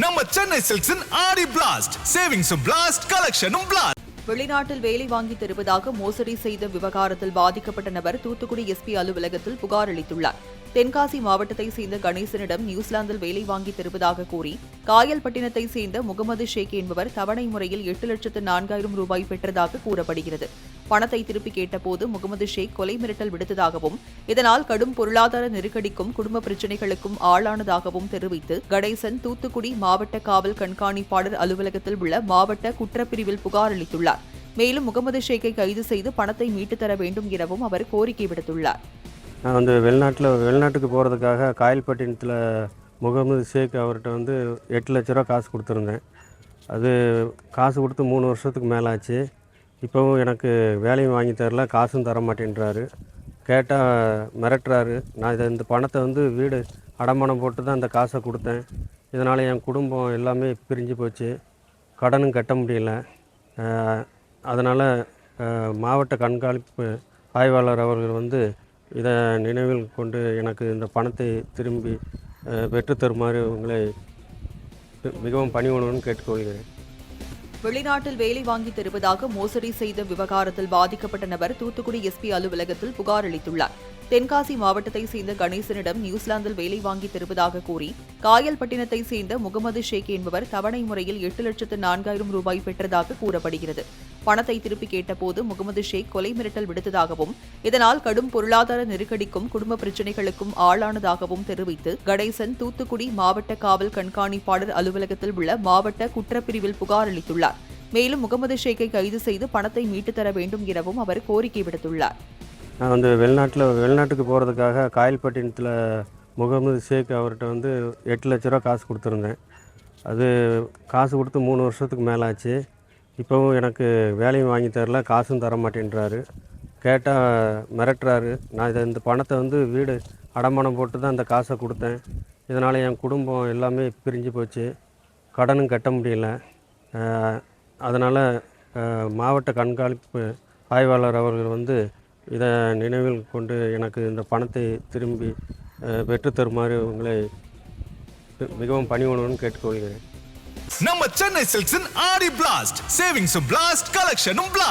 நம்ம சென்னை சில்க்ஸின் ஆடி blast சேவிங்ஸும் blast கலெக்ஷனும் blast. வெளிநாட்டில் வேலை வாங்கி தருவதாக மோசடி செய்த விவகாரத்தில் பாதிக்கப்பட்ட நபர் தூத்துக்குடி எஸ்பி அலுவலகத்தில் புகார் அளித்துள்ளார். தென்காசி மாவட்டத்தை சேர்ந்த கணேசனிடம் நியூசிலாந்தில் வேலை வாங்கி தருவதாக கூறி காயல்பட்டினத்தை சேர்ந்த முகமது ஷேக் என்பவர் தவணை முறையில் 8,04,000 ரூபாய் பெற்றதாக கூறப்படுகிறது. பணத்தை திருப்பி கேட்டபோது முகமது ஷேக் கொலை மிரட்டல் விடுத்ததாகவும் இதனால் கடும் பொருளாதார நெருக்கடிக்கும் குடும்ப பிரச்சினைகளுக்கும் ஆளானதாகவும் தெரிவித்து கணேசன் தூத்துக்குடி மாவட்ட காவல் கண்காணிப்பாளர் அலுவலகத்தில் உள்ள மாவட்ட குற்றப்பிரிவில் புகார் அளித்துள்ளார். மேலும் முகமது ஷேக்கை கைது செய்து பணத்தை மீட்டுத் தர வேண்டும் எனவும் அவர் கோரிக்கை விடுத்துள்ளார். நான் வெளிநாட்டுக்கு போகிறதுக்காக காயல்பட்டினத்தில் முகமது ஷேக் அவர்கிட்ட 8 லட்ச ரூபா காசு கொடுத்துருந்தேன். அது காசு கொடுத்து 3 வருஷத்துக்கு மேலே ஆச்சு. இப்போவும் எனக்கு வேலையும் வாங்கி தரல, காசும் தர மாட்டேன்றாரு. கேட்டால் மிரட்டுறாரு. நான் இந்த பணத்தை வீடு அடமானம் போட்டு தான் அந்த காசை கொடுத்தேன். இதனால் என் குடும்பம் எல்லாமே பிரிஞ்சு போச்சு, கடனும் கட்ட முடியல. அதனால் மாவட்ட கண்காணிப்பு ஆய்வாளர் அவர்கள் இதை நினைவில் கொண்டு எனக்கு இந்த பணத்தை திரும்பி பெற்றுத்தருமாறு உங்களை மிகவும் பணிவுடன் கேட்டுக்கொள்கிறேன். வெளிநாட்டில் வேலை வாங்கி தருவதாக மோசடி செய்த விவகாரத்தில் பாதிக்கப்பட்ட நபர் தூத்துக்குடி எஸ்பி அலுவலகத்தில் புகார் அளித்துள்ளார். தென்காசி மாவட்டத்தை சேர்ந்த கணேசனிடம் நியூசிலாந்தில் வேலை வாங்கி தருவதாக கூறி காயல்பட்டினத்தை சேர்ந்த முகமது ஷேக் என்பவர் தவணை முறையில் 8,04,000 ரூபாய் பெற்றதாக கூறப்படுகிறது. பணத்தை திருப்பி கேட்டபோது முகமது ஷேக் கொலை மிரட்டல் விடுத்ததாகவும் இதனால் கடும் பொருளாதார நெருக்கடிக்கும் குடும்ப பிரச்சினைகளுக்கும் ஆளானதாகவும் தெரிவித்து கணேசன் தூத்துக்குடி மாவட்ட காவல் கண்காணிப்பாளர் அலுவலகத்தில் உள்ள மாவட்ட குற்றப்பிரிவில் புகார் அளித்துள்ளார். மேலும் முகமது ஷேக்கை கைது செய்து பணத்தை மீட்டுத் தர வேண்டும் எனவும் அவர் கோரிக்கை விடுத்துள்ளார். நான் வெளிநாட்டுக்கு போகிறதுக்காக காயல்பட்டினத்தில் முகமது ஷேக் அவர்கிட்ட 8 லட்ச ரூபா காசு கொடுத்துருந்தேன். அது காசு கொடுத்து 3 வருஷத்துக்கு மேலே ஆச்சு. இப்போவும் எனக்கு வேலையும் வாங்கி தரல, காசும் தர மாட்டேன்றாரு. கேட்டால் மிரட்டுறாரு. நான் இந்த பணத்தை வீடு அடமானம் போட்டு தான் அந்த காசை கொடுத்தேன். இதனால் என் குடும்பம் எல்லாமே பிரிஞ்சு போச்சு, கடனும் கட்ட முடியல. அதனால் மாவட்ட கண்காணிப்பு ஆய்வாளர் அவர்கள் இதை நினைவில் கொண்டு எனக்கு இந்த பணத்தை திரும்பி பெற்றுத்தருமாறு உங்களை மிகவும் பணிவுடன் கேட்டுக்கொள்கிறேன். நம்ம சென்னை சில்க்ஸின் ஆடி பிளாஸ்ட் சேவிங்ஸும் பிளாஸ்ட் கலெக்ஷனும் பிளாஸ்ட்.